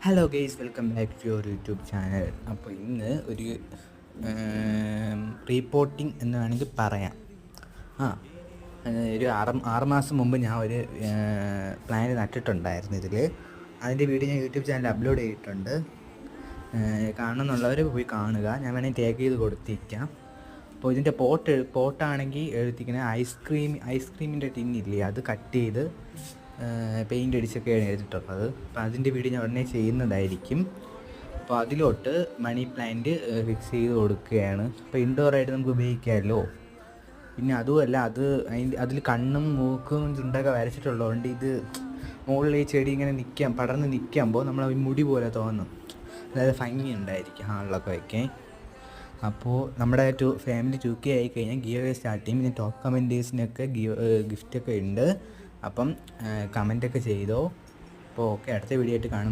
Hello guys, welcome back to your YouTube channel. അപ്പോൾ ഇന്ന് ഒരു റീപോർട്ടിംഗ് എന്ന് വേണമെങ്കിൽ പറയാം. ആ ഒരു ആറ് മാസം മുമ്പ് ഞാൻ ഒരു പ്ലാന്റ് നട്ടിട്ടുണ്ടായിരുന്നു. അതിൻ്റെ വീഡിയോ ഞാൻ യൂട്യൂബ് ചാനലിൽ അപ്ലോഡ് ചെയ്തിട്ടുണ്ട്. കാണണമെന്നുള്ളവർ പോയി കാണുക. ഞാൻ വേണമെങ്കിൽ ടാഗ് ചെയ്ത് കൊടുത്തിരിക്കാം. അപ്പോൾ ഇതിൻ്റെ പോട്ടാണെങ്കിൽ എഴുതിയിരിക്കുന്നത് ഐസ്ക്രീമിൻ്റെ ടിന്നില്ലേ, അത് കട്ട് ചെയ്ത് പെയിൻ്റ് അടിച്ചൊക്കെയാണ് എഴുതിയിട്ടുള്ളത്. അപ്പോൾ അതിൻ്റെ വീഡിയോ ഞാൻ ഉടനെ ചെയ്യുന്നതായിരിക്കും. അപ്പോൾ അതിലോട്ട് മണി പ്ലാന്റ് ഫിക്സ് ചെയ്ത് കൊടുക്കുകയാണ്. അപ്പോൾ ഇൻഡോറായിട്ട് നമുക്ക് ഉപയോഗിക്കാമല്ലോ. പിന്നെ അതുമല്ല, അതിൽ കണ്ണും മൂക്കും ചുണ്ടൊക്കെ വരച്ചിട്ടുള്ളതുകൊണ്ട് ഇത് മുകളിൽ ഈ ചെടി ഇങ്ങനെ പടർന്ന് നിൽക്കുമ്പോൾ നമ്മൾ മുടി പോലെ തോന്നും. അതായത് ഭംഗി ഉണ്ടായിരിക്കും ഹാളിലൊക്കെ വയ്ക്കാൻ. അപ്പോൾ നമ്മുടെ ഫാമിലി 2K ആയിക്കഴിഞ്ഞാൽ ഗിവ് അവേ സ്റ്റാർട്ട് ചെയ്യും. പിന്നെ ടോപ്പ് കമൻറ്റേഴ്സിനൊക്കെ ഗിഫ്റ്റൊക്കെ ഉണ്ട്. അപ്പം കമൻറ്റൊക്കെ ചെയ്തോ. അപ്പോൾ ഓക്കെ, അടുത്ത വീഡിയോ ആയിട്ട് കാണും.